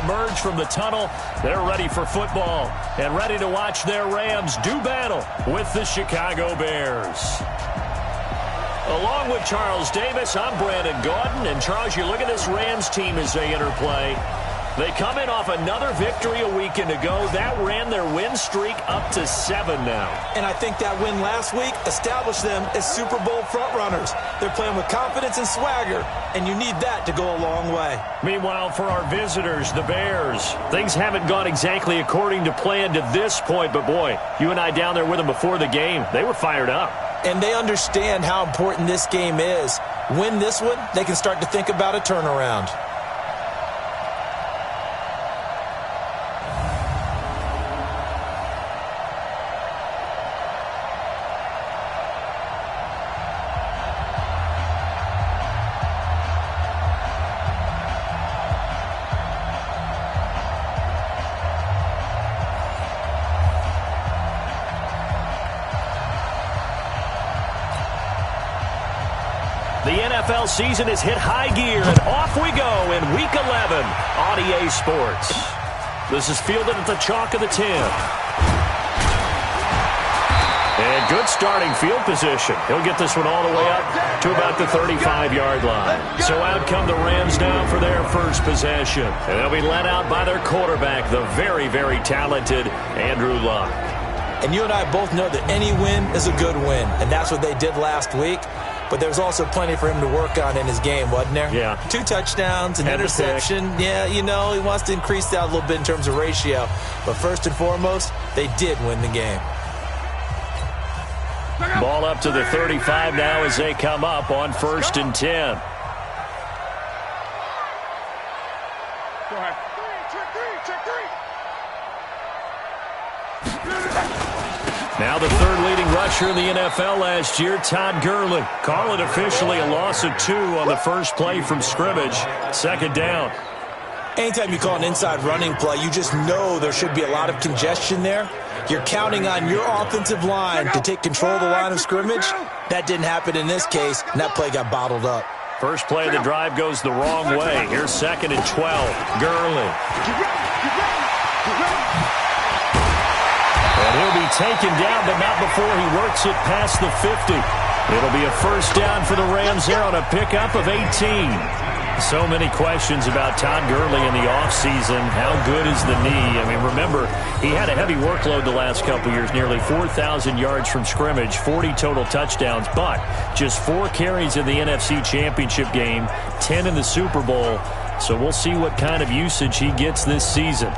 emerge from the tunnel. They're ready for football and ready to watch their Rams do battle with the Chicago Bears. Along with Charles Davis, I'm Brandon Gaudin. And, Charles, you look at this Rams team as they enter play. They come in off another victory a weekend ago. That ran their win streak up to 7 now. And I think that win last week established them as Super Bowl frontrunners. They're playing with confidence and swagger, and you need that to go a long way. Meanwhile, for our visitors, the Bears, things haven't gone exactly according to plan to this point. But, boy, you and I down there with them before the game, they were fired up. And they understand how important this game is. Win this one, they can start to think about a turnaround. The NFL season has hit high gear, and off we go in Week 11 on EA Sports. This is fielded at the chalk of the 10. And good starting field position. He'll get this one all the way up to about the 35-yard line. So out come the Rams now for their first possession. And they'll be led out by their quarterback, the very, very talented Andrew Luck. And you and I both know that any win is a good win, and that's what they did last week. But there's also plenty for him to work on in his game, wasn't there? Yeah. 2 touchdowns, an interception. Yeah, you know, he wants to increase that a little bit in terms of ratio. But first and foremost, they did win the game. Ball up to the 35 now as they come up on 1st and 10. Go ahead. Now the third leading rusher in the NFL last year, Todd Gurley. Call it officially a loss of 2 on the first play from scrimmage. 2nd down. Anytime you call an inside running play, you just know there should be a lot of congestion there. You're counting on your offensive line to take control of the line of scrimmage. That didn't happen in this case, and that play got bottled up. First play of the drive goes the wrong way. Here's 2nd and 12. Gurley. And he'll be taken down, but not before he works it past the 50. It'll be a first down for the Rams there on a pickup of 18. So many questions about Todd Gurley in the offseason. How good is the knee? I mean, remember, he had a heavy workload the last couple years, nearly 4,000 yards from scrimmage, 40 total touchdowns, but just 4 carries in the NFC Championship game, 10 in the Super Bowl. So we'll see what kind of usage he gets this season.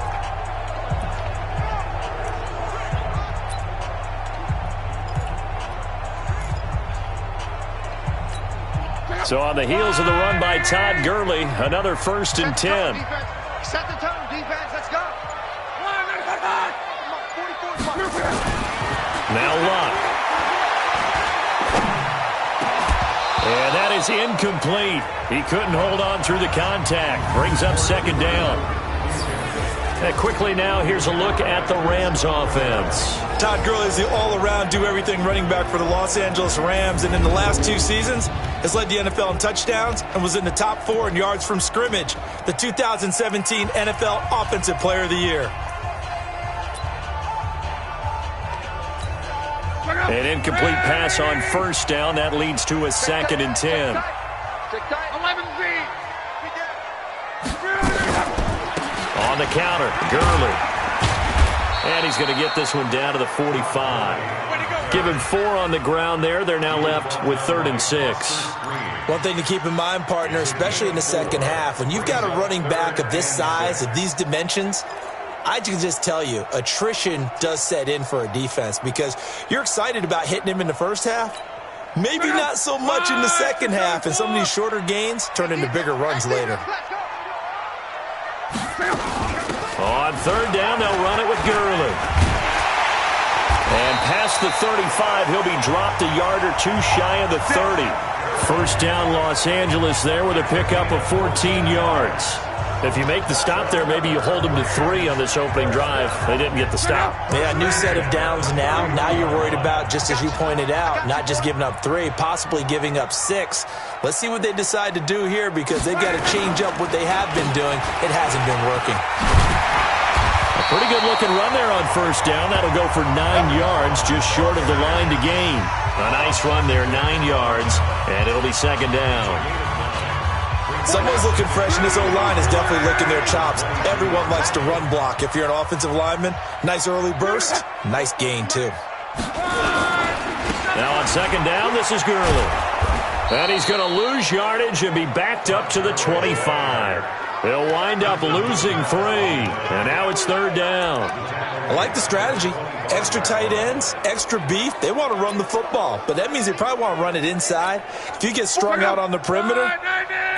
So on the heels of the run by Todd Gurley, another 1st and 10. Set the tone, defense. Let's go. Now Luck. And that is incomplete. He couldn't hold on through the contact. Brings up 2nd down. And quickly now, here's a look at the Rams offense. Todd Gurley is the all-around do-everything running back for the Los Angeles Rams, and in the last 2 seasons has led the NFL in touchdowns and was in the top 4 in yards from scrimmage, the 2017 NFL Offensive Player of the Year. An incomplete pass on 1st down. That leads to a 2nd and 10. 11B. On the counter, Gurley. And he's going to get this one down to the 45. Give him 4 on the ground there. They're now left with 3rd and 6. One thing to keep in mind, partner, especially in the second half, when you've got a running back of this size, of these dimensions, I can just tell you, attrition does set in for a defense because you're excited about hitting him in the first half. Maybe not so much in the second half, and some of these shorter gains turn into bigger runs later. On 3rd down, they'll run it with Gurley. And past the 35, he'll be dropped a yard or 2 shy of the 30. First down, Los Angeles there with a pickup of 14 yards. If you make the stop there, maybe you hold them to 3 on this opening drive. They didn't get the stop. Yeah, new set of downs now. Now you're worried about, just as you pointed out, not just giving up 3, possibly giving up 6. Let's see what they decide to do here, because they've got to change up what they have been doing. It hasn't been working. A pretty good-looking run there on first down. That'll go for 9 yards, just short of the line to gain. A nice run there, 9 yards, and it'll be second down. Someone's looking fresh, and this O-line is definitely licking their chops. Everyone likes to run block. If you're an offensive lineman, nice early burst, nice gain, too. Now on second down, this is Gurley. And he's going to lose yardage and be backed up to the 25. They'll wind up losing 3, and now it's third down. I like the strategy. Extra tight ends, extra beef. They want to run the football, but that means they probably want to run it inside. If you get strung out on the perimeter,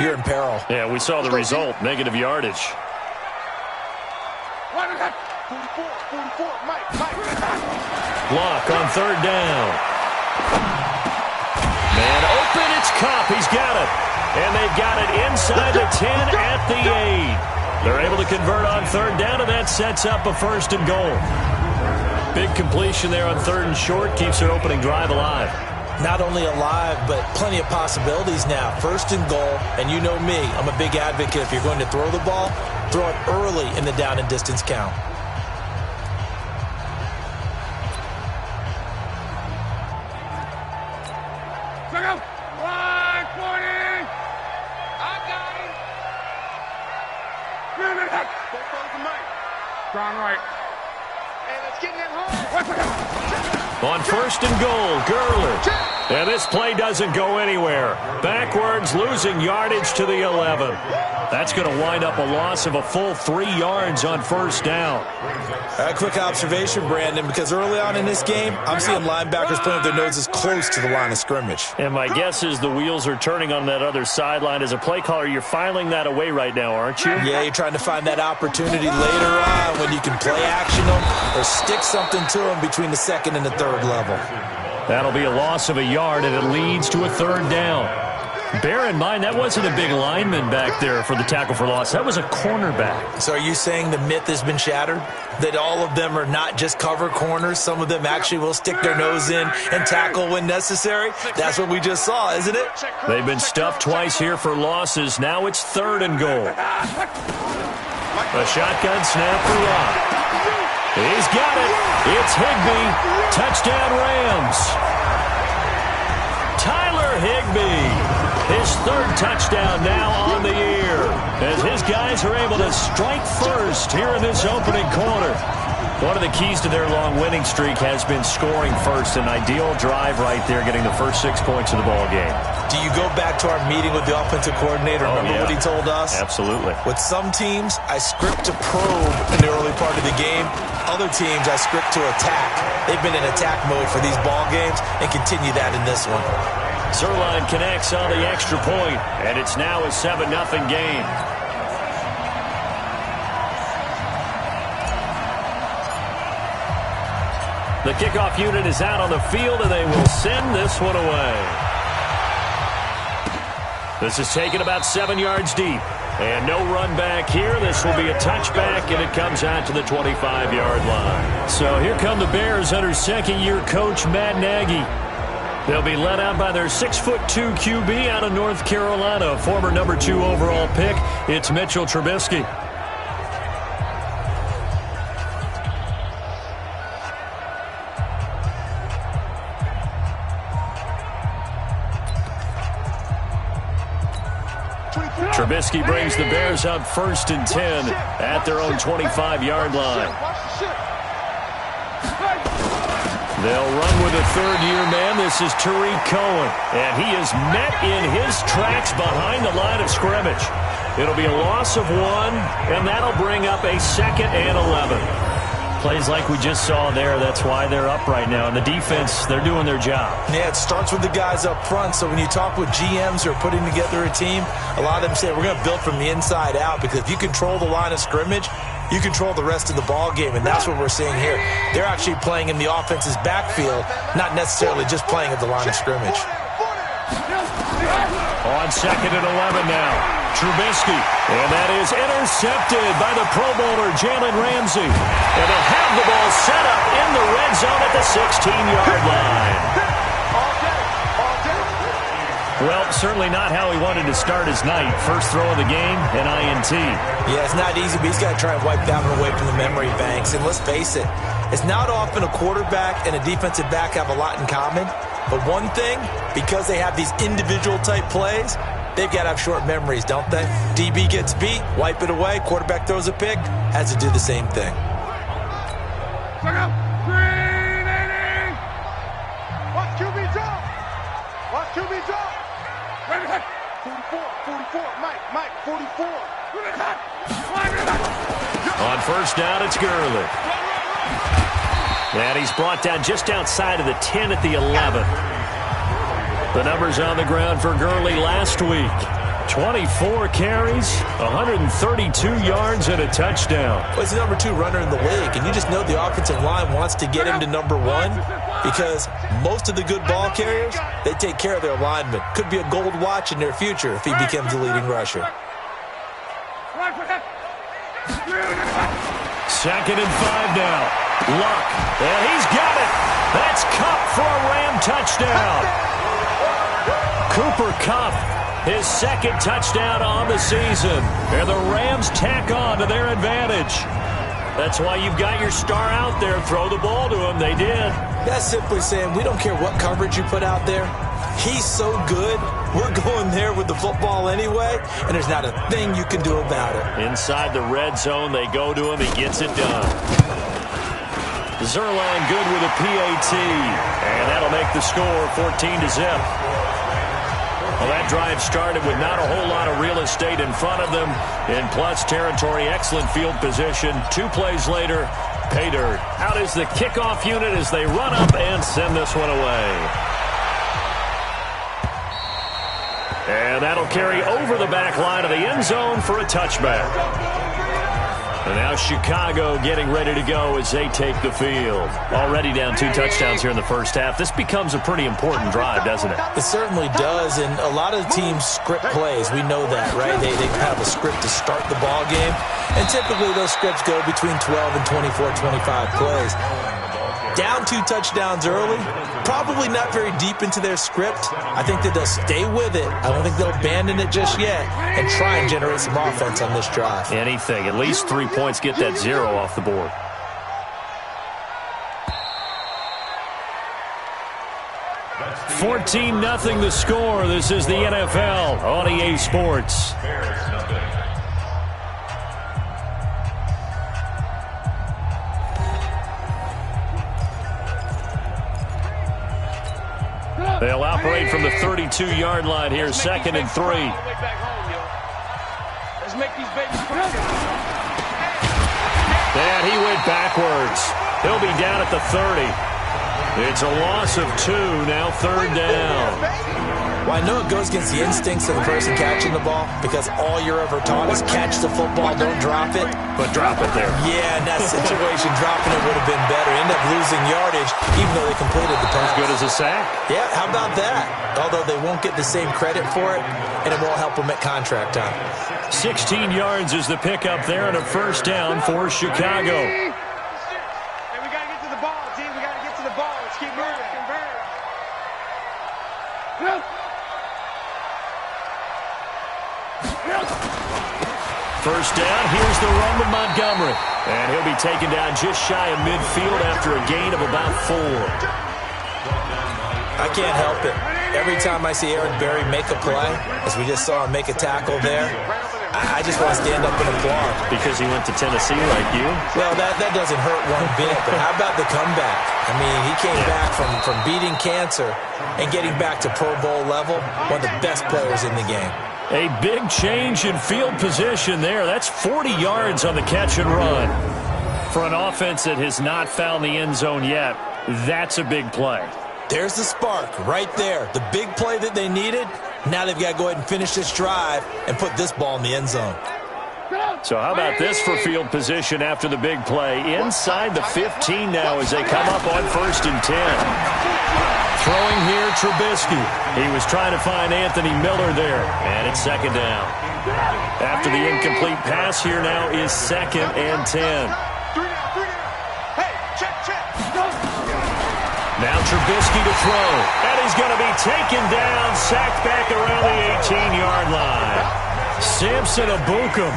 you're in peril. Yeah, we saw the result, negative yardage. 44, Mike. Block on third down. Man open, it's Kupp. He's got it. And they've got it inside the 10 at the 8. They're able to convert on third down, and that sets up a first and goal. Big completion there on third and short, keeps their opening drive alive. Not only alive, but plenty of possibilities now. First and goal, and you know me, I'm a big advocate. If you're going to throw the ball, throw it early in the down and distance count. On first and goal, Gurley. And this play doesn't go anywhere. Backwards, losing yardage to the 11. That's going to wind up a loss of a full 3 yards on first down. A quick observation, Brandon, because early on in this game, I'm seeing linebackers putting their noses close to the line of scrimmage. And my guess is the wheels are turning on that other sideline. As a play caller, you're filing that away right now, aren't you? Yeah, you're trying to find that opportunity later on when you can play action them or stick something to them between the second and the third level. That'll be a loss of a yard, and it leads to a third down. Bear in mind, that wasn't a big lineman back there for the tackle for loss. That was a cornerback. So are you saying the myth has been shattered? That all of them are not just cover corners? Some of them actually will stick their nose in and tackle when necessary? That's what we just saw, isn't it? They've been stuffed twice here for losses. Now it's third and goal. A shotgun snap for Locke. He's got it. It's Higbee. Touchdown Rams. Tyler Higbee. His third touchdown now on the year, as his guys are able to strike first here in this opening quarter. One of the keys to their long winning streak has been scoring first. An ideal drive right there, getting the first 6 points of the ball game. Do you go back to our meeting with the offensive coordinator? Remember what he told us? Absolutely. With some teams, I script to probe in the early part of the game. Other teams, I script to attack. They've been in attack mode for these ball games and continue that in this one. Zuerlein connects on the extra point, and it's now a 7-0 game. The kickoff unit is out on the field, and they will send this one away. This is taken about 7 yards deep. And no run back here. This will be a touchback, and it comes out to the 25-yard line. So here come the Bears under second-year coach Matt Nagy. They'll be led out by their 6'2" QB out of North Carolina, former number 2 overall pick. It's Mitchell Trubisky. Trubisky brings the Bears up 1st and 10 at their own 25-yard line. They'll run with a third-year man. This is Tariq Cohen, and he is met in his tracks behind the line of scrimmage. It'll be a loss of 1, and that'll bring up a 2nd and 11. Plays like we just saw there. That's why they're up right now. And the defense, they're doing their job. Yeah, it starts with the guys up front. So when you talk with GMs who are putting together a team, a lot of them say, we're going to build from the inside out, because if you control the line of scrimmage, you control the rest of the ball game, and that's what we're seeing here. They're actually playing in the offense's backfield, not necessarily just playing at the line of scrimmage. On 2nd and 11 now. Trubisky. And that is intercepted by the Pro Bowler, Jalen Ramsey. And they'll have the ball set up in the red zone at the 16-yard line. Well, certainly not how he wanted to start his night. First throw of the game, an INT. Yeah, it's not easy, but he's got to try and wipe that one away from the memory banks. And let's face it, it's not often a quarterback and a defensive back have a lot in common. But one thing, because they have these individual-type plays, they've got to have short memories, don't they? DB gets beat, wipe it away, quarterback throws a pick, has to do the same thing. Watch QB drop. Watch QB drop. 44, Mike, 44. On first down, it's Gurley. And he's brought down just outside of the 10 at the 11. The numbers on the ground for Gurley last week. 24 carries, 132 yards, and a touchdown. Well, he's the number 2 runner in the league, and you just know the offensive line wants to get him to number 1 because most of the good ball carriers, they take care of their linemen. Could be a gold watch in their future if he becomes the leading rusher. Second and 5 now. Luck, and he's got it. That's Kupp for a Ram touchdown. Cooper Kupp, his second touchdown on the season. And the Rams tack on to their advantage. That's why you've got your star out there. Throw the ball to him. They did. That's simply saying we don't care what coverage you put out there. He's so good, we're going there with the football anyway, and there's not a thing you can do about it. Inside the red zone, they go to him. He gets it done. Zerline good with a PAT, and that'll make the score 14-0. Well, that drive started with not a whole lot of real estate in front of them. In plus territory, excellent field position. 2 plays later, pay dirt. Out is the kickoff unit as they run up and send this one away. And that'll carry over the back line of the end zone for a touchback. And now Chicago getting ready to go as they take the field. Already down 2 touchdowns here in the first half. This becomes a pretty important drive, doesn't it? It certainly does, and a lot of teams script plays. We know that, right? They have a script to start the ball game, and typically those scripts go between 12 and 24, 25 plays. Down 2 touchdowns early, probably not very deep into their script. I think that they'll stay with it. I don't think they'll abandon it just yet and try and generate some offense on this drive. Anything. At least 3 points, get that 0 off the board. $14-0 the score. This is the NFL on EA Sports. They'll operate from the 32-yard line here, 2nd and 3. Let's make these babies cry. And he went backwards. He'll be down at the 30. It's a loss of 2, now 3rd down. Well, I know it goes against the instincts of the person catching the ball because all you're ever taught is catch the football, don't drop it. But drop it there. Yeah, in that situation, dropping it would have been better. End up losing yardage, even though they completed the pass. As good as a sack. Yeah, how about that? Although they won't get the same credit for it, and it won't help them at contract time. 16 yards is the pickup there and a first down for Chicago. Hey, we got to get to the ball, team. We got to get to the ball. Let's keep moving. First down, here's the run with Montgomery. And he'll be taken down just shy of midfield after a gain of about 4. I can't help it. Every time I see Eric Berry make a play, as we just saw him make a tackle there, I just want to stand up and applaud. Because he went to Tennessee like you? Well, that doesn't hurt one bit, but how about the comeback? I mean, he came back from beating cancer and getting back to Pro Bowl level, one of the best players in the game. A big change in field position there. That's 40 yards on the catch and run. For an offense that has not found the end zone yet, that's a big play. There's the spark right there. The big play that they needed. Now they've got to go ahead and finish this drive and put this ball in the end zone. So how about this for field position after the big play? Inside the 15 now as they come up on 1st and 10. Throwing here, Trubisky. He was trying to find Anthony Miller there, and it's second down. After the incomplete pass, here now is 2nd and 10. Hey, check. Now Trubisky to throw, and he's going to be taken down, sacked back around the 18-yard line. Samson Ebukam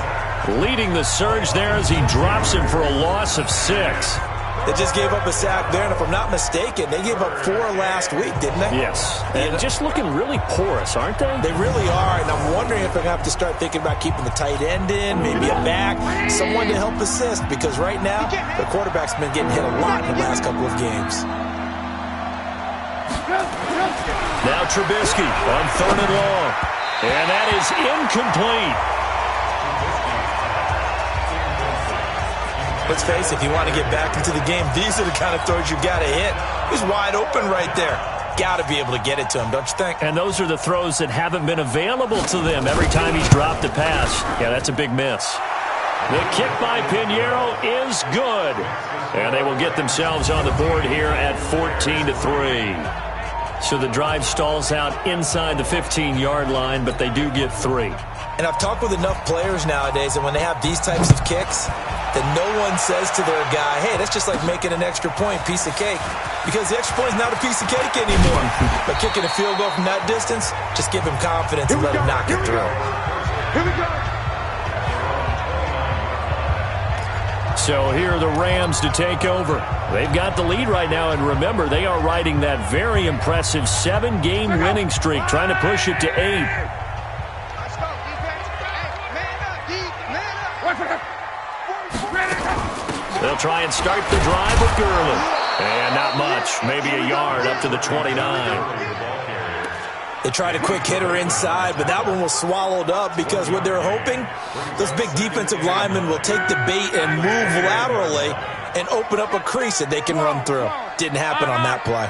leading the surge there as he drops him for a loss of 6. They just gave up a sack there, and if I'm not mistaken, they gave up 4 last week, didn't they? Yes. And just looking really porous, aren't they? They really are, and I'm wondering if they're going to have to start thinking about keeping the tight end in, maybe a back, someone to help assist, because right now, the quarterback's been getting hit a lot in the last couple of games. Now Trubisky on 3rd and long, and that is incomplete. Let's face it, if you want to get back into the game, these are the kind of throws you got to hit. He's wide open right there. Got to be able to get it to him, don't you think? And those are the throws that haven't been available to them every time he's dropped a pass. Yeah, that's a big miss. The kick by Pinheiro is good. And they will get themselves on the board here at 14-3. So the drive stalls out inside the 15-yard line, but they do get 3. And I've talked with enough players nowadays that when they have these types of kicks, that no one says to their guy, hey, that's just like making an extra point, piece of cake. Because the extra point is not a piece of cake anymore. But kicking a field goal from that distance, just give him confidence and let him knock it through. Here we go. So here are the Rams to take over. They've got the lead right now, and remember, they are riding that very impressive 7-game winning streak, trying to push it to 8. Let's go, defense. Hey, man up. They'll try and start the drive with Gurley. And not much, maybe a yard up to the 29. They tried a quick hitter inside, but that one was swallowed up because what they're hoping, those big defensive linemen will take the bait and move laterally and open up a crease that they can run through. Didn't happen on that play.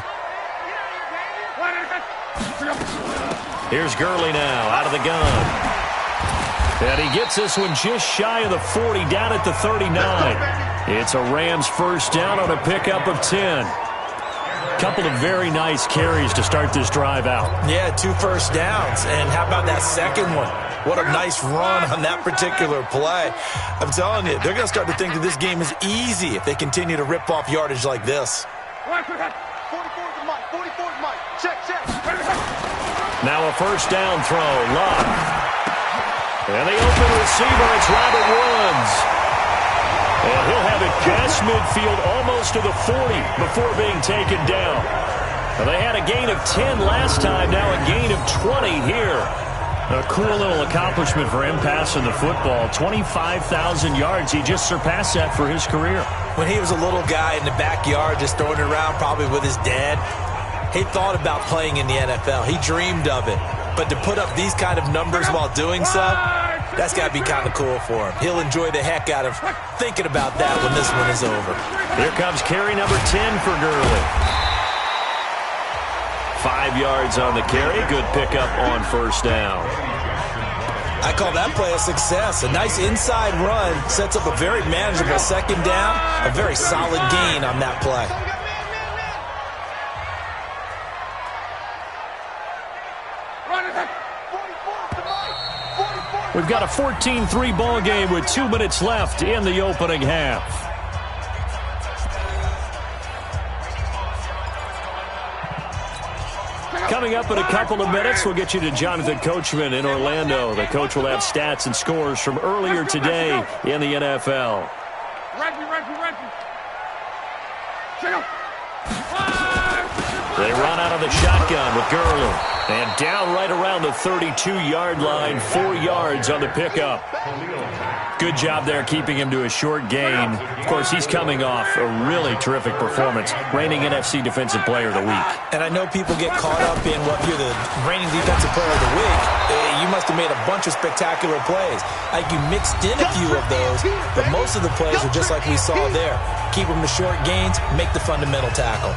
Here's Gurley now out of the gun. And he gets this one just shy of the 40, down at the 39. It's a Rams first down on a pickup of 10. Couple of very nice carries to start this drive out. Yeah, 2 first downs. And how about that second one? What a nice run on that particular play. I'm telling you, they're going to start to think that this game is easy if they continue to rip off yardage like this. 44's Mike. 44's Mike. Check. Now a first down throw. Love. And the open receiver, it's Robert Woods. And he'll have it past midfield almost to the 40 before being taken down. Well, they had a gain of 10 last time, now a gain of 20 here. A cool little accomplishment for him passing the football. 25,000 yards. He just surpassed that for his career. When he was a little guy in the backyard just throwing it around probably with his dad, he thought about playing in the NFL. He dreamed of it. But to put up these kind of numbers while doing so, that's got to be kind of cool for him. He'll enjoy the heck out of thinking about that when this one is over. Here comes carry number 10 for Gurley. 5 yards on the carry. Good pickup on first down. I call that play a success. A nice inside run sets up a very manageable second down. A very solid gain on that play. We've got a 14-3 ball game with 2 minutes left in the opening half. Coming up in a couple of minutes, we'll get you to Jonathan Coachman in Orlando. The coach will have stats and scores from earlier today in the NFL. They run out of the shotgun with Gurley. And down right around the 32-yard line, 4 yards on the pickup. Good job there keeping him to a short gain. Of course, he's coming off a really terrific performance, reigning NFC Defensive Player of the Week. And I know people get caught up in what you're the reigning Defensive Player of the Week. You must have made a bunch of spectacular plays. Like you mixed in a few of those, but most of the plays are just like we saw there. Keep them to short gains, make the fundamental tackle.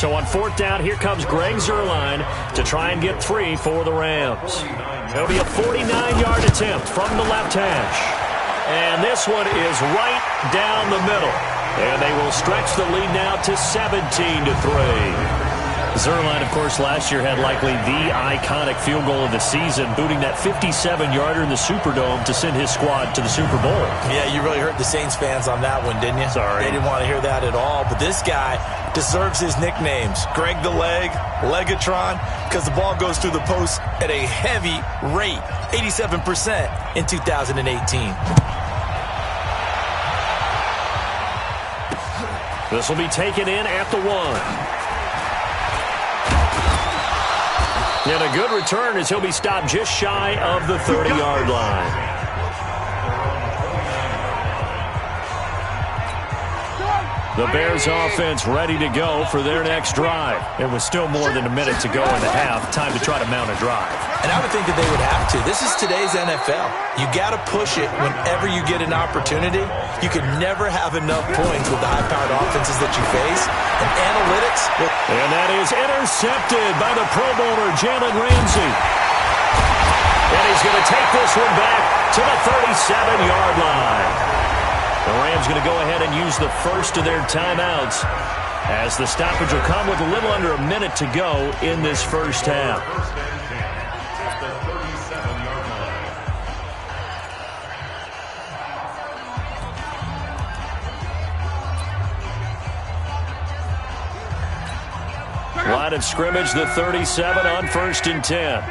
So on fourth down, here comes Greg Zuerlein to try and get 3 for the Rams. It'll be a 49-yard attempt from the left hash. And this one is right down the middle. And they will stretch the lead now to 17-3. Zuerlein, of course, last year had likely the iconic field goal of the season, booting that 57-yarder in the Superdome to send his squad to the Super Bowl. Yeah, you really hurt the Saints fans on that one, didn't you? Sorry. They didn't want to hear that at all. But this guy deserves his nicknames. Greg the Leg, Legatron, because the ball goes through the post at a heavy rate, 87% in 2018. This will be taken in at the 1. And a good return as he'll be stopped just shy of the 30-yard line. The Bears offense ready to go for their next drive. It was still more than a minute to go in the half. Time to try to mount a drive. And I would think that they would have to. This is today's NFL. You got to push it whenever you get an opportunity. You can never have enough points with the high-powered offenses that you face. And analytics. And that is intercepted by the Pro Bowler, Jalen Ramsey. And he's going to take this one back to the 37-yard line. The Rams going to go ahead and use the first of their timeouts as the stoppage will come with a little under a minute to go in this first half. Line of scrimmage, the 37 on 1st and 10.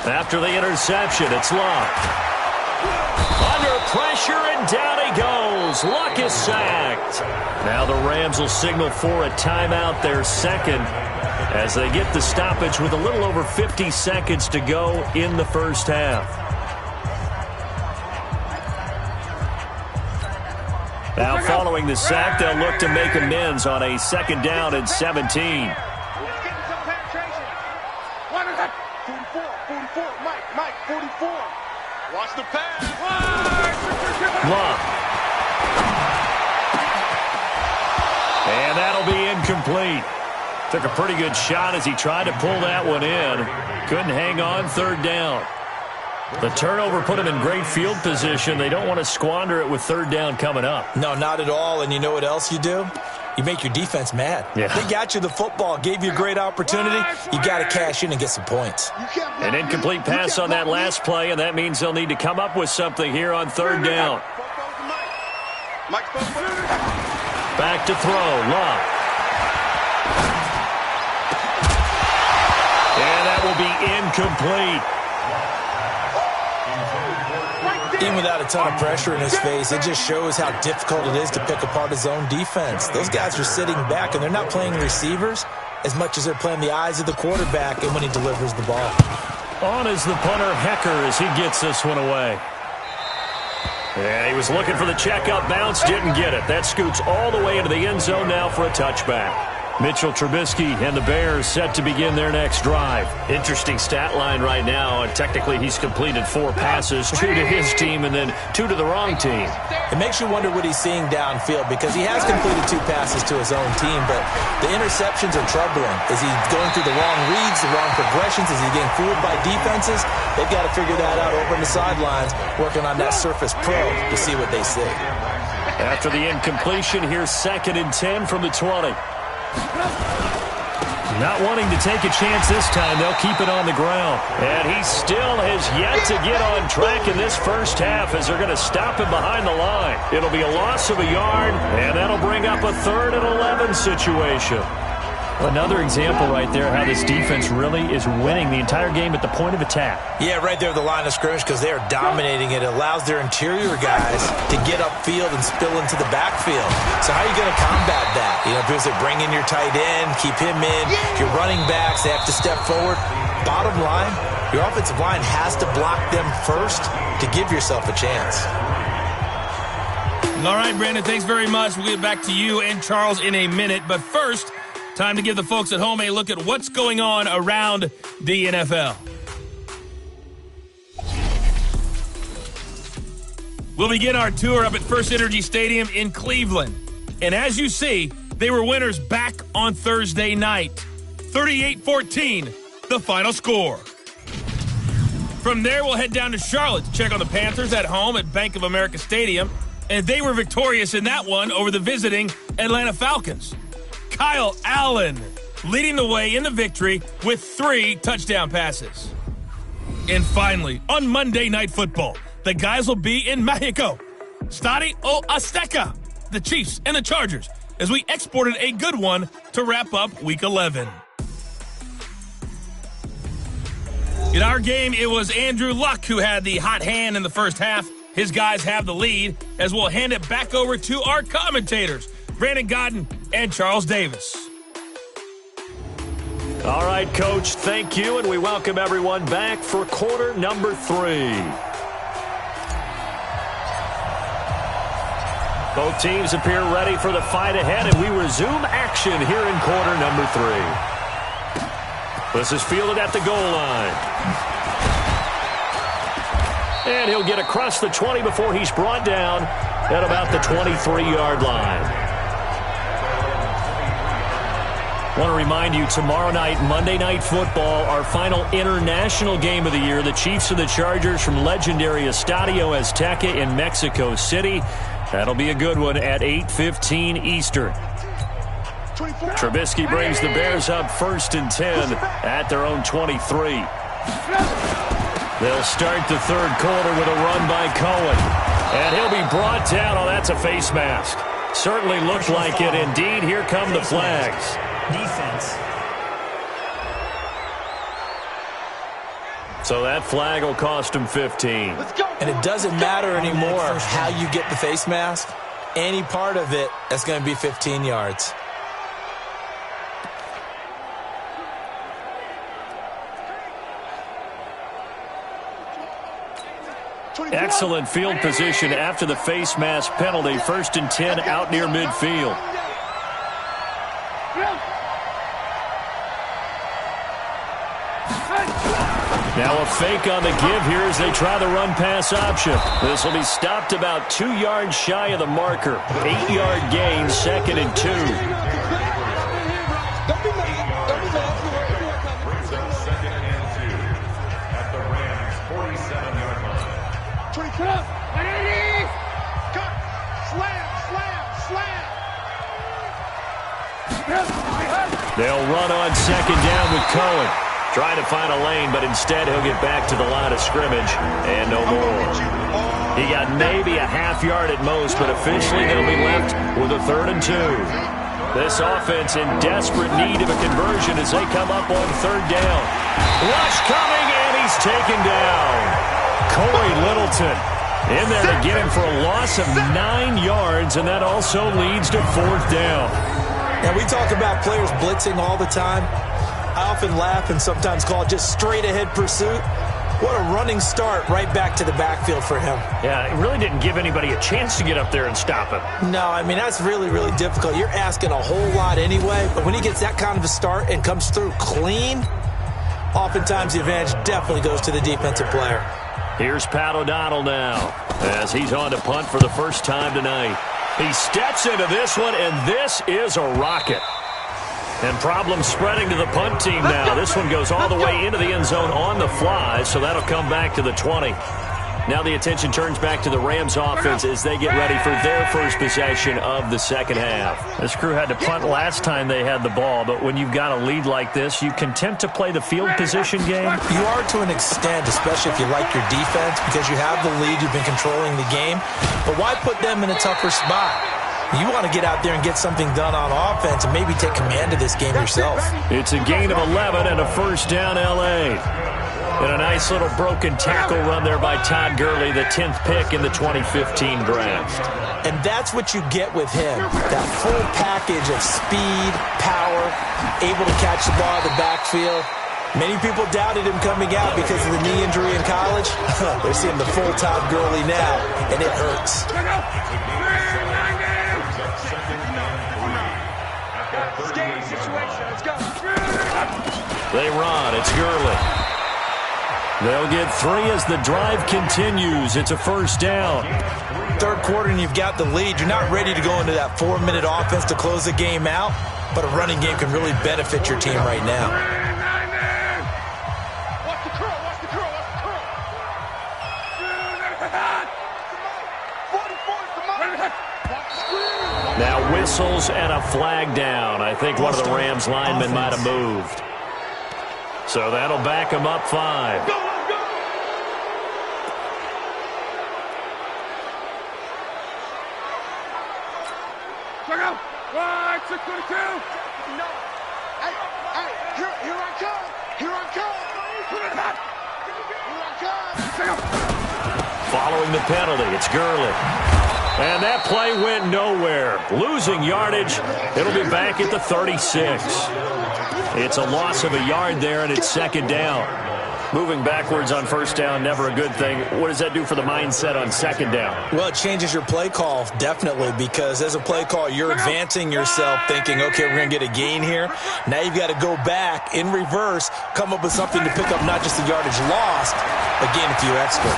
After the interception, it's Luck. Under pressure, and down he goes. Luck is sacked. Now the Rams will signal for a timeout, their second, as they get the stoppage with a little over 50 seconds to go in the first half. Now following the sack, they'll look to make amends on a 2nd down and 17. Watch the pass. Luck. And that'll be incomplete. Took a pretty good shot as he tried to pull that one in. Couldn't hang on 3rd down. The turnover put him in great field position. They don't want to squander it with 3rd down coming up. No, not at all. And you know what else you do? You make your defense mad. Yeah. They got you the football, gave you a great opportunity. You got to cash in and get some points. An incomplete pass on that last play, and that means they'll need to come up with something here on 3rd down. Back to throw, Luck. And that will be incomplete. Even without a ton of pressure in his face, it just shows how difficult it is to pick apart his own defense. Those guys are sitting back, and they're not playing receivers as much as they're playing the eyes of the quarterback and when he delivers the ball. On is the punter, Hecker, as he gets this one away. Yeah, he was looking for the checkup bounce, didn't get it. That scoots all the way into the end zone now for a touchback. Mitchell Trubisky and the Bears set to begin their next drive. Interesting stat line right now, and technically he's completed 4 passes, 2 to his team and then 2 to the wrong team. It makes you wonder what he's seeing downfield because he has completed 2 passes to his own team, but the interceptions are troubling. Is he going through the wrong reads, the wrong progressions? Is he getting fooled by defenses? They've got to figure that out over on the sidelines, working on that Surface Pro to see what they see. After the incompletion, here's 2nd and 10 from the 20. Not wanting to take a chance this time, they'll keep it on the ground. And he still has yet to get on track in this first half as they're going to stop him behind the line. It'll be a loss of a yard, and that'll bring up a 3rd and 11 situation. Another example right there how this defense really is winning the entire game at the point of attack. Yeah, right there at the line of scrimmage because they are dominating it. It allows their interior guys to get upfield and spill into the backfield. So how are you going to combat that? You know, because they bring in your tight end, keep him in. Your running backs, they have to step forward. Bottom line, your offensive line has to block them first to give yourself a chance. All right, Brandon, thanks very much. We'll get back to you and Charles in a minute. But first, time to give the folks at home a look at what's going on around the NFL. We'll begin our tour up at First Energy Stadium in Cleveland. And as you see, they were winners back on Thursday night. 38-14, the final score. From there, we'll head down to Charlotte to check on the Panthers at home at Bank of America Stadium. And they were victorious in that one over the visiting Atlanta Falcons. Kyle Allen leading the way in the victory with 3 touchdown passes. And finally, on Monday Night Football, the guys will be in Mexico. Stadio Azteca, the Chiefs and the Chargers, as we exported a good one to wrap up Week 11. In our game, it was Andrew Luck who had the hot hand in the first half. His guys have the lead, as we'll hand it back over to our commentators, Brandon Godden and Charles Davis. All right, Coach, thank you, and we welcome everyone back for quarter number 3. Both teams appear ready for the fight ahead, and we resume action here in quarter number 3. This is fielded at the goal line. And he'll get across the 20 before he's brought down at about the 23-yard line. I want to remind you, tomorrow night, Monday Night Football, our final international game of the year, the Chiefs and the Chargers from legendary Estadio Azteca in Mexico City. That'll be a good one at 8:15 Eastern. Trubisky brings the Bears up 1st and 10 at their own 23. They'll start the third quarter with a run by Cohen. And he'll be brought down. Oh, that's a face mask. Certainly looked like it. Indeed, here come the flags. Defense. So that flag will cost him 15. And it doesn't matter anymore how you get the face mask. Any part of it, that's going to be 15 yards. Excellent field position after the face mask penalty. 1st and 10 out near midfield. Now a fake on the give here as they try the run-pass option. This will be stopped about 2 yards shy of the marker. 8-yard gain, 2nd and 2. They'll run on 2nd down with Cohen. Trying to find a lane, but instead he'll get back to the line of scrimmage and no more. He got maybe a half yard at most, but officially they'll be left with a 3rd and 2. This offense in desperate need of a conversion as they come up on 3rd down. Rush coming, and he's taken down. Corey Littleton in there to get him for a loss of 9 yards, and that also leads to 4th down. Now, we talk about players blitzing all the time. I often laugh and sometimes call it just straight-ahead pursuit. What a running start right back to the backfield for him. Yeah, it really didn't give anybody a chance to get up there and stop him. No, I mean, that's really, really difficult. You're asking a whole lot anyway, but when he gets that kind of a start and comes through clean, oftentimes the advantage definitely goes to the defensive player. Here's Pat O'Donnell now as he's on to punt for the first time tonight. He steps into this one, and this is a rocket. And problems spreading to the punt team now. This one goes all the way into the end zone on the fly, so that'll come back to the 20. Now the attention turns back to the Rams offense as they get ready for their first possession of the second half. This crew had to punt last time they had the ball, but when you've got a lead like this, you content to play the field position game? You are to an extent, especially if you like your defense, because you have the lead, you've been controlling the game. But why put them in a tougher spot? You want to get out there and get something done on offense and maybe take command of this game yourself. It's a gain of 11 and a 1st down L.A. And a nice little broken tackle run there by Todd Gurley, the 10th pick in the 2015 draft. And that's what you get with him, that full package of speed, power, able to catch the ball in the backfield. Many people doubted him coming out because of the knee injury in college. They're seeing the full Todd Gurley now, and it hurts. They run. It's Gurley. They'll get 3 as the drive continues. It's a first down. Third quarter and you've got the lead. You're not ready to go into that 4-minute offense to close the game out, but a running game can really benefit your team right now. Watch the curl, watch the curl, watch the curl. 44, Now whistles and a flag down. I think one of the Rams linemen might have moved. So that'll back them up 5. go, let's go. Check out. 622. No. Hey, here I come. Here I come. Here I come. Check out. Following the penalty, it's Gurley. And that play went nowhere. Losing yardage. It'll be back at the 36. It's a loss of a yard there, and it's second down. Moving backwards on first down, never a good thing. What does that do for the mindset on second down? Well, it changes your play call, definitely, because as a play call, you're advancing yourself thinking, okay, we're going to get a gain here. Now you've got to go back in reverse, come up with something to pick up not just the yardage lost, but gain a few extra.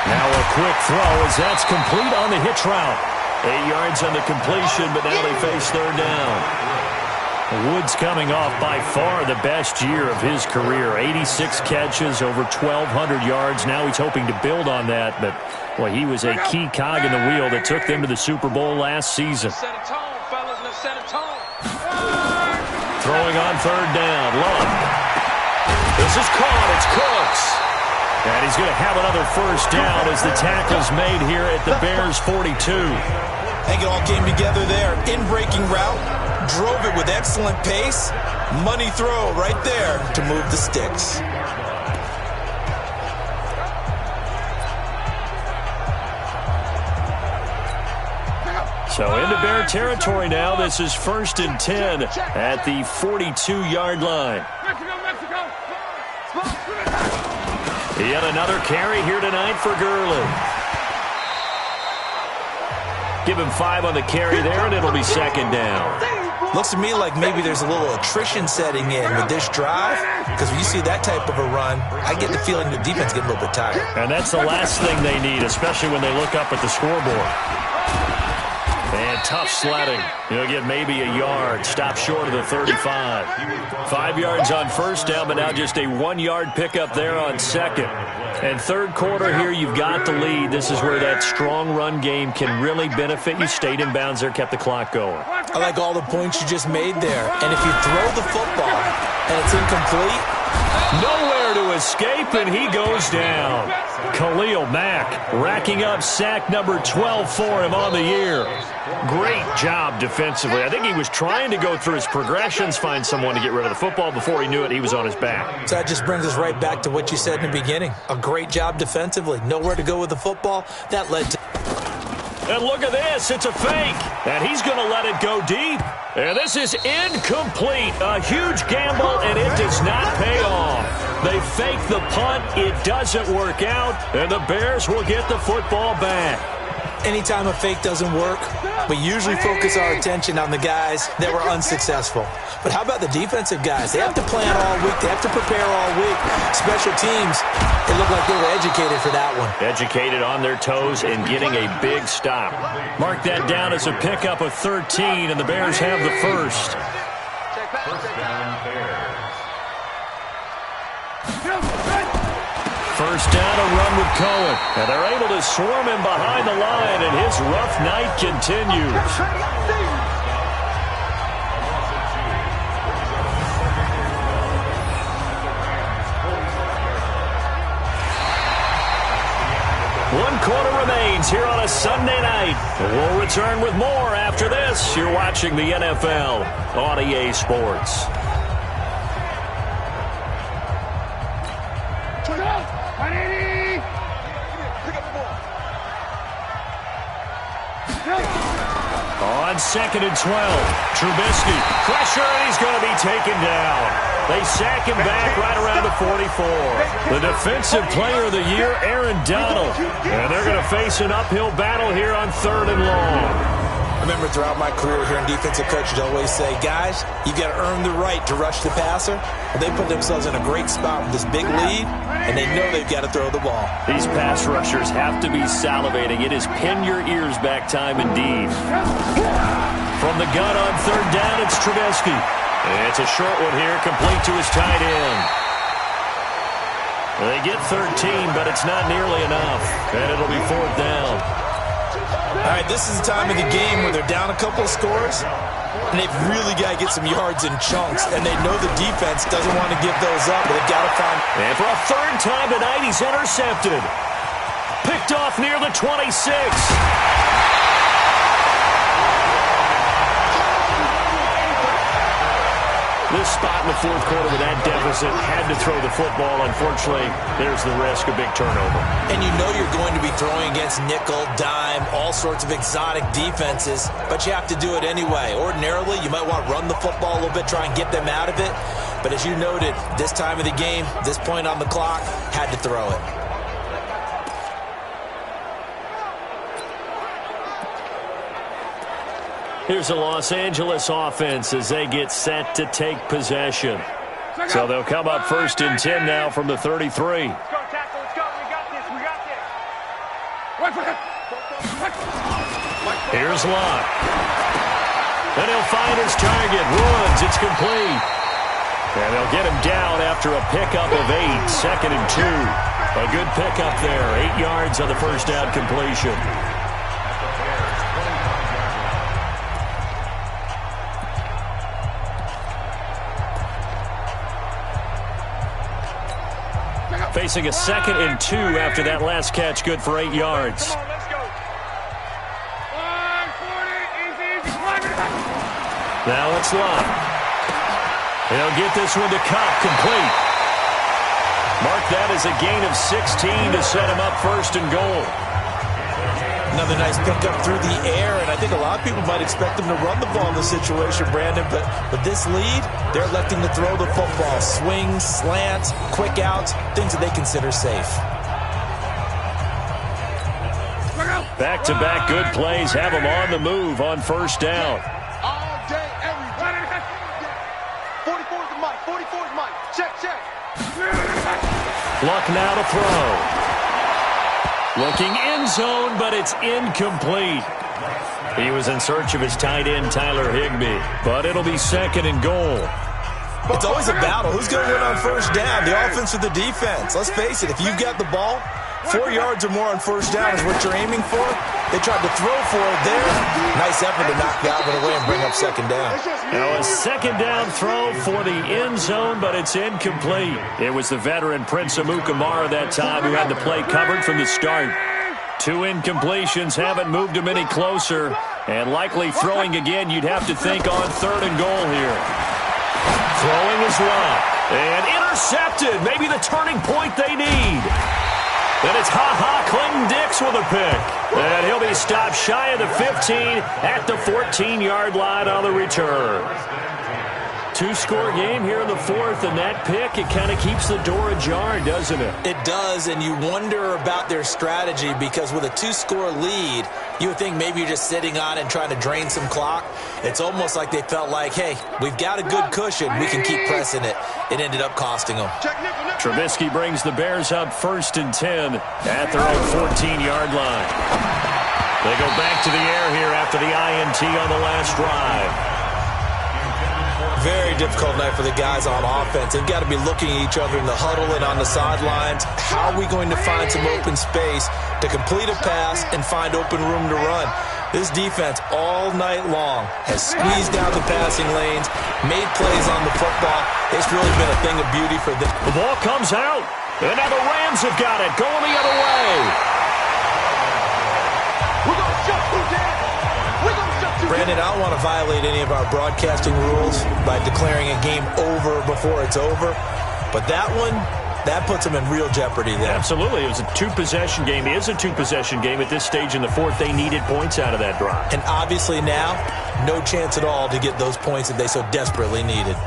Now a quick throw as that's complete on the hitch route. 8 yards on the completion, but now they face third down. Woods coming off by far the best year of his career. 86 catches, over 1,200 yards. Now he's hoping to build on that, but well, he was a key cog in the wheel that took them to the Super Bowl last season. Set a tone, fellas. Let's set a tone. Throwing on third down. Love. This is caught. It's Cooks. And he's going to have another first down as the tackle's made here at the Bears' 42. I think it all came together there. In-breaking route, drove it with excellent pace. Money throw right there to move the sticks. So into Bear territory now. This is 1st and 10 at the 42-yard line. Yet another carry here tonight for Gurley. Give him 5 on the carry there, and it'll be second down. Looks to me like maybe there's a little attrition setting in with this drive, because when you see that type of a run, I get the feeling the defense getting a little bit tired. And that's the last thing they need, especially when they look up at the scoreboard. And tough sledding. He'll get maybe a yard. Stop short of the 35. 5 yards on first down, but now just a 1-yard pickup there on second. And third quarter here, you've got the lead. This is where that strong run game can really benefit you. Stayed in bounds there, kept the clock going. I like all the points you just made there. And if you throw the football and it's incomplete, nowhere to escape, and he goes down. Khalil Mack racking up sack number 12 for him on the year. Great job defensively. I think he was trying to go through his progressions, find someone to get rid of the football. Before he knew it, he was on his back. So that just brings us right back to what you said in the beginning. A great job defensively. Nowhere to go with the football. That led to... And look at this. It's a fake. And he's going to let it go deep. And this is incomplete. A huge gamble, and it does not pay off. They fake the punt. It doesn't work out. And the Bears will get the football back. Anytime a fake doesn't work, we usually focus our attention on the guys that were unsuccessful. But how about the defensive guys? They have to plan all week. They have to prepare all week. Special teams, it looked like they were educated for that one. Educated on their toes and getting a big stop. Mark that down as a pickup of 13, and the Bears have the first. First down, a run with Cohen. And they're able to swarm him behind the line, and his rough night continues. One quarter remains here on a Sunday night. We'll return with more after this. You're watching the NFL on EA Sports. On 2nd and 12, Trubisky, pressure, and he's going to be taken down. They sack him back right around the 44. The defensive player of the year, Aaron Donald. And they're going to face an uphill battle here on 3rd and long. I remember throughout my career hearing defensive coaches always say, guys, you got to earn the right to rush the passer. And they put themselves in a great spot with this big lead, and they know they've got to throw the ball. These pass rushers have to be salivating. It is pin your ears back time indeed. From the gun on third down, it's Trubisky. It's a short one here, complete to his tight end. They get 13, but it's not nearly enough, and it'll be fourth down. All right, this is the time of the game where they're down a couple of scores, and they've really got to get some yards in chunks, and they know the defense doesn't want to give those up, but they've got to find... And for a third time tonight, he's intercepted. Picked off near the 26. This spot in the fourth quarter with that deficit had to throw the football. Unfortunately, there's the risk of big turnover. And you know you're going to be throwing against nickel, dime, all sorts of exotic defenses, but you have to do it anyway. Ordinarily, you might want to run the football a little bit, try and get them out of it. But as you noted, this time of the game, this point on the clock, had to throw it. Here's the Los Angeles offense as they get set to take possession. So they'll come up first and 10 now from the 33. Let's go, tackle. Let's go. We got this. We got this. Wait for it. Here's Locke. And he'll find his target. Woods. It's complete. And they'll get him down after a pickup of 8. Second and 2. A good pickup there. 8 yards on the first down completion. Facing a second and 2 after that last catch, good for 8 yards. Come on, let's go. 140, easy. Now it's Locke. He'll get this one to Kupp, complete. Mark that as a gain of 16 to set him up first and goal. Another nice pickup through the air, and I think a lot of people might expect them to run the ball in this situation, Brandon, but with this lead, they're electing to throw the football. Swings, slants, quick outs, things that they consider safe. Back-to-back good plays have them on the move on first down. All day, every day. 44 is Mike. 44 is Mike. Check. Luck now to throw. Looking end zone, but it's incomplete. He was in search of his tight end, Tyler Higbee, but it'll be second and goal. It's always a battle. Who's going to win on first down, the offense or the defense? Let's face it, if you've got the ball, 4 yards or more on first down is what you're aiming for. They tried to throw for it there. Nice effort to knock that one away and bring up second down. Now a second down throw for the end zone, but it's incomplete. It was the veteran Prince Amukamara that time who had the play covered from the start. 2 incompletions haven't moved him any closer, and likely throwing again, you'd have to think on third and goal here. Throwing is Locke, and intercepted, maybe the turning point they need. And it's Clinton-Dix with a pick. And he'll be stopped shy of the 15 at the 14-yard line on the return. 2-score game here in the fourth, and that pick, it kind of keeps the door ajar, doesn't it? It does, and you wonder about their strategy because with a 2-score lead, you would think maybe you're just sitting on it and trying to drain some clock. It's almost like they felt like, hey, we've got a good cushion. We can keep pressing it. It ended up costing them. Trubisky brings the Bears up first and 10 at their own 14-yard line. They go back to the air here after the INT on the last drive. Very difficult night for the guys on offense. They've got to be looking at each other in the huddle and on the sidelines. How are we going to find some open space to complete a pass and find open room to run? This defense all night long has squeezed out the passing lanes, made plays on the football. It's really been a thing of beauty for them. The ball comes out, and now the Rams have got it, going the other way. We're going to jump through there. We're going to jump through. Brandon, I don't want to violate any of our broadcasting rules by declaring a game over before it's over, but that one, that puts them in real jeopardy there. Absolutely. It was a 2-possession game. It is a 2-possession game at this stage in the fourth. They needed points out of that drive. And obviously now, no chance at all to get those points that they so desperately needed.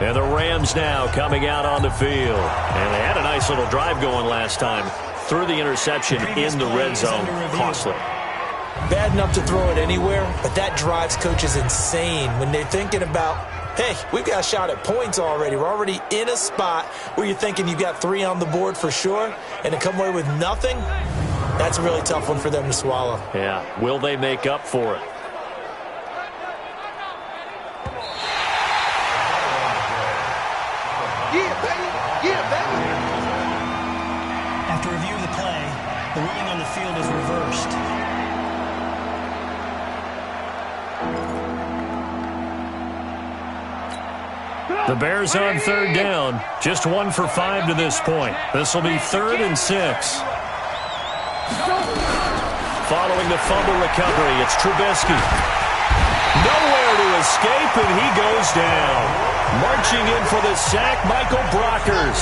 And the Rams now coming out on the field. And they had a nice little drive going last time. Through the interception in the red zone. Costly. bad enough to throw it anywhere, but that drives coaches insane when they're thinking about, hey, we've got a shot at points already. We're already in a spot where you're thinking you've got 3 on the board for sure, and to come away with nothing, that's a really tough one for them to swallow. Yeah, will they make up for it? Yeah, baby. Yeah, baby. After review of the play, the ruling on the field is reversed. The Bears on 3rd down. Just 1 for 5 to this point. This will be 3rd and 6. Following the fumble recovery, it's Trubisky. Nowhere to escape, and he goes down. Marching in for the sack, Michael Brockers.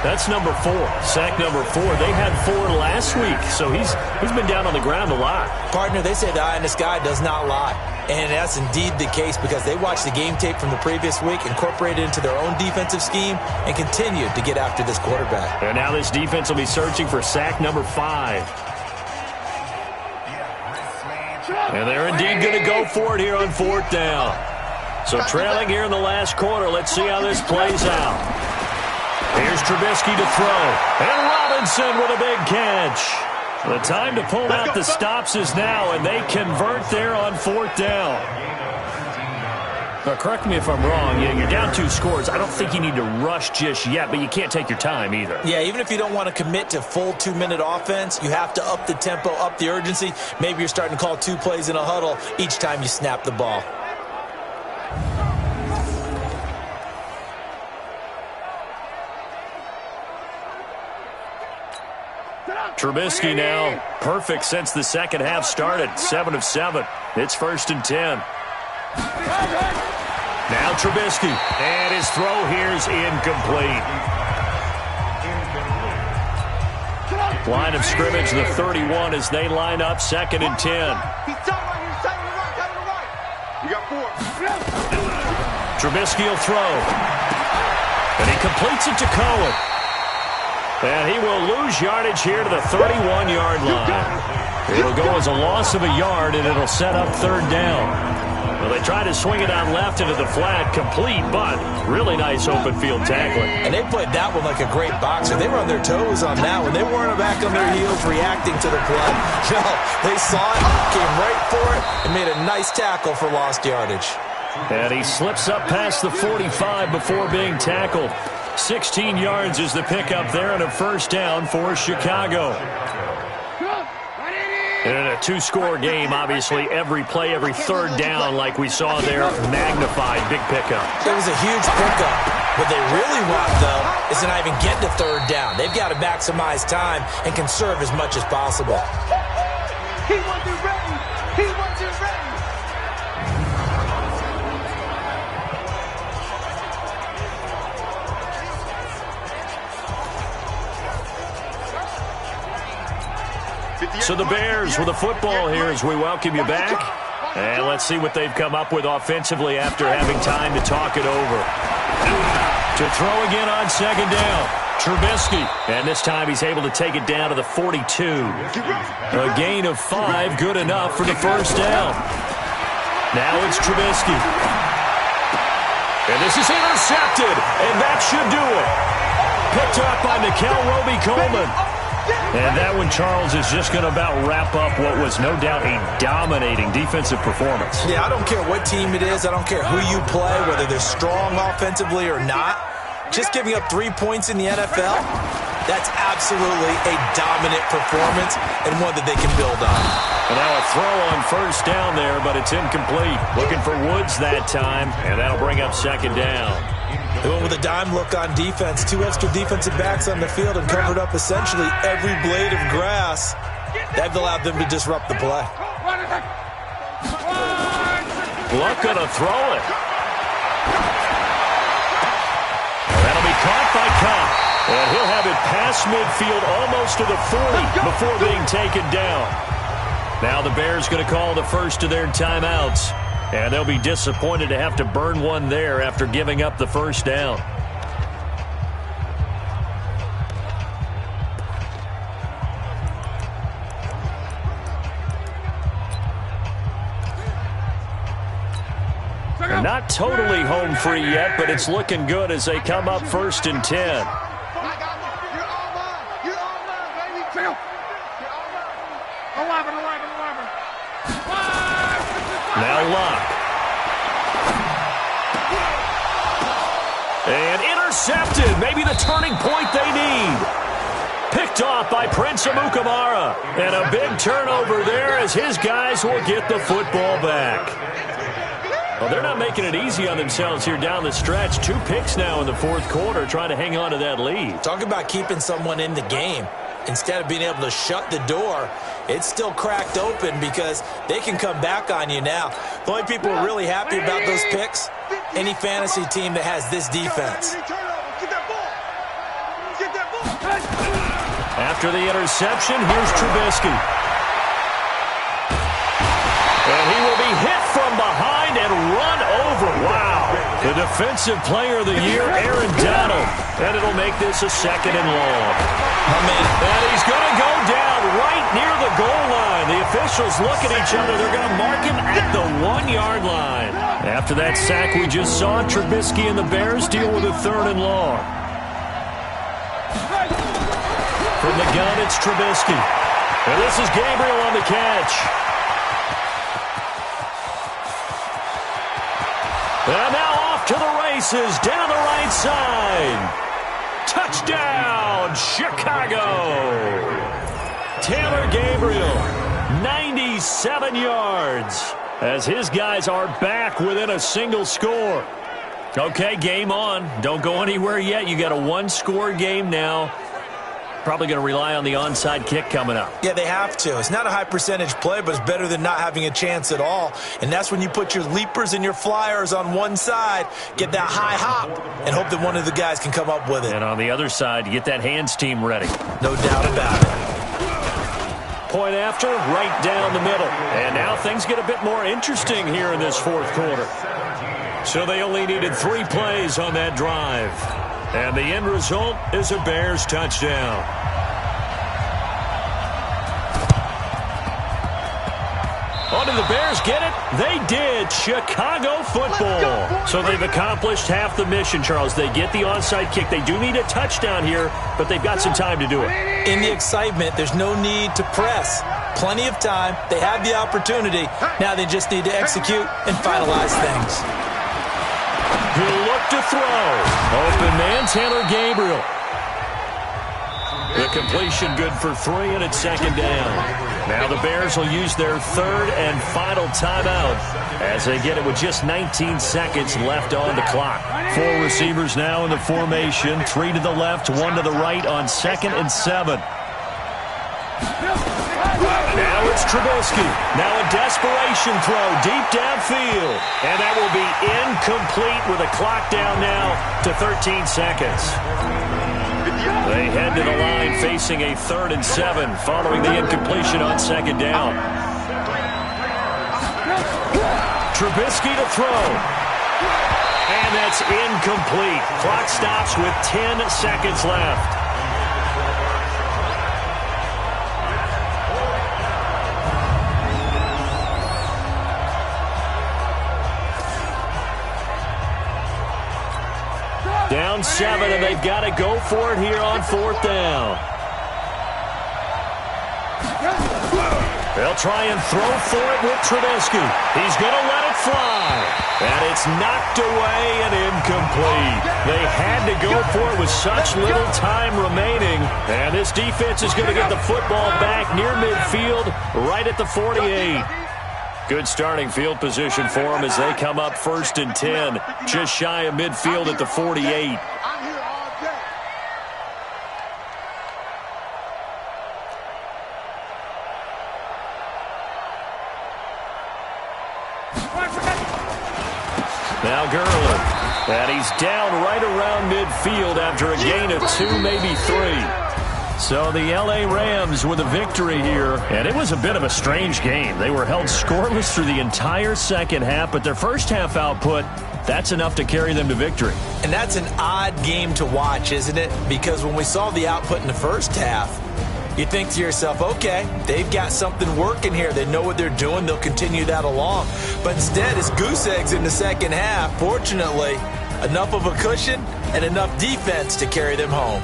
That's number 4. Sack number 4. They had 4 last week, so he's been down on the ground a lot. Partner, they say the eye in the sky does not lie. And that's indeed the case because they watched the game tape from the previous week, incorporated it into their own defensive scheme, and continued to get after this quarterback. And now this defense will be searching for sack number 5. And they're indeed going to go for it here on 4th down. So trailing here in the last quarter. Let's see how this plays out. Here's Trubisky to throw. And Robinson with a big catch. The time to pull out the stops is now, and they convert there on 4th down. Now, correct me if I'm wrong. You're down 2 scores. I don't think you need to rush just yet, but you can't take your time either. Yeah, even if you don't want to commit to full 2-minute offense, you have to up the tempo, up the urgency. Maybe you're starting to call 2 plays in a huddle each time you snap the ball. Trubisky now perfect since the second half started. 7 of 7. It's 1st and 10. Now Trubisky. And his throw here's incomplete. Line of scrimmage, the 31 as they line up 2nd and 10. You got 4. Trubisky will throw. And he completes it to Cohen. And he will lose yardage here to the 31-yard line. It'll go as a loss of a yard, and it'll set up 3rd down. Well, they try to swing it out left into the flat, complete, but really nice open field tackling. And they played that one like a great boxer. They were on their toes on that one. They weren't back on their heels reacting to the play. No, they saw it, came right for it, and made a nice tackle for lost yardage. And he slips up past the 45 before being tackled. 16 yards is the pickup there and a 1st down for Chicago. And in a 2-score game, obviously, every play, every 3rd down, like we saw there, magnified, big pickup. It was a huge pickup. What they really want, though, is to not even get to 3rd down. They've got to maximize time and conserve as much as possible. He wasn't ready. He wasn't ready. So the Bears with the football here as we welcome you back. And let's see what they've come up with offensively after having time to talk it over. To throw again on 2nd down. Trubisky. And this time he's able to take it down to the 42. A gain of 5, good enough for the 1st down. Now it's Trubisky. And this is intercepted. And that should do it. Picked up by Nikel Roby-Coleman. And that one, Charles, is just going to about wrap up what was no doubt a dominating defensive performance. Yeah, I don't care what team it is. I don't care who you play, whether they're strong offensively or not. Just giving up 3 points in the NFL, that's absolutely a dominant performance and one that they can build on. And now a throw on 1st down there, but it's incomplete. Looking for Woods that time, and that'll bring up 2nd down. They went with a dime look on defense. 2 extra defensive backs on the field and covered up essentially every blade of grass. That allowed them to disrupt the play. Luck gonna throw it. That'll be caught by Cobb. And he'll have it past midfield almost to the 40 before being taken down. Now the Bears going to call the first of their timeouts. And they'll be disappointed to have to burn one there after giving up the 1st down. Not totally home free yet, but it's looking good as they come up 1st and 10. I got you. You're all mine. You're all mine, baby. You're all mine. 11. Now Locke. And intercepted. Maybe the turning point they need. Picked off by Prince Amukamara. And a big turnover there as his guys will get the football back. Well, they're not making it easy on themselves here down the stretch. 2 picks now in the 4th quarter trying to hang on to that lead. Talk about keeping someone in the game. Instead of being able to shut the door, it's still cracked open because they can come back on you now. The only people who are really happy about those picks, any fantasy team that has this defense. After the interception, here's Trubisky. And he will be hit from behind and run over. Wow. The defensive player of the year, Aaron Donald. And it'll make this a 2nd and long. And he's going to go down right near the goal line. The officials look at each other. They're going to mark him at the 1-yard line. After that sack we just saw, Trubisky and the Bears deal with a 3rd and long. From the gun, it's Trubisky. And this is Gabriel on the catch. And now off to the races, down the right side. Touchdown, Chicago. Taylor Gabriel, 97 yards, as his guys are back within a single score. Okay, game on. Don't go anywhere yet. You got a 1-score game now. Probably going to rely on the onside kick coming up. Yeah, they have to. It's not a high percentage play, but it's better than not having a chance at all. And that's when you put your leapers and your flyers on one side, get that high hop, and hope that one of the guys can come up with it. And on the other side, get that hands team ready. No doubt about it. Point after, right down the middle. And now things get a bit more interesting here in this 4th quarter. So they only needed 3 plays on that drive. And the end result is a Bears touchdown. Oh, did the Bears get it? They did. Chicago football. So they've accomplished half the mission, Charles. They get the onside kick. They do need a touchdown here, but they've got some time to do it. In the excitement, there's no need to press. Plenty of time. They have the opportunity. Now they just need to execute and finalize things. He'll look to throw. Open man, Taylor Gabriel. The completion good for 3, and it's 2nd down. Now the Bears will use their 3rd and final timeout as they get it with just 19 seconds left on the clock. 4 receivers now in the formation. 3 to the left, 1 to the right on 2nd and 7. Now it's Trubisky. Now a desperation throw deep downfield. And that will be incomplete with a clock down now to 13 seconds. They head to the line facing a 3rd and 7 following the incompletion on 2nd down. Trubisky to throw. And that's incomplete. Clock stops with 10 seconds left. Down 7, and they've got to go for it here on 4th down. They'll try and throw for it with Trubisky. He's going to let it fly. And it's knocked away and incomplete. They had to go for it with such little time remaining. And this defense is going to get the football back near midfield, right at the 48. Good starting field position for them as they come up 1st and 10. Just shy of midfield at the 48. I'm here all day. Now Gurley. And he's down right around midfield after a gain of 2, maybe 3. So the L.A. Rams with a victory here. And it was a bit of a strange game. They were held scoreless through the entire second half, but their first half output, that's enough to carry them to victory. And that's an odd game to watch, isn't it? Because when we saw the output in the first half, You think to yourself, okay, they've got something working here. They know what they're doing. They'll continue that along. But instead, it's goose eggs in the second half. Fortunately, enough of a cushion and enough defense to carry them home.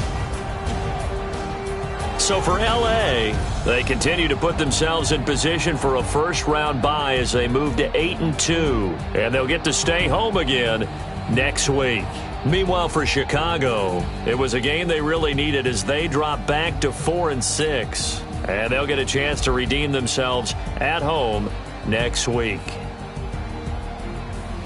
So for L.A., they continue to put themselves in position for a first-round bye as they move to 8-2. And they'll get to stay home again next week. Meanwhile, for Chicago, it was a game they really needed as they drop back to 4-6. And they'll get a chance to redeem themselves at home next week.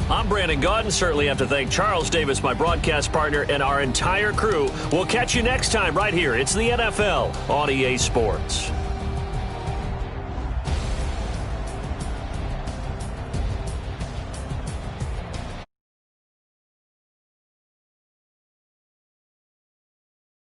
I'm Brandon Gaudin. Certainly have to thank Charles Davis, my broadcast partner, and our entire crew. We'll catch you next time right here. It's the NFL on EA Sports.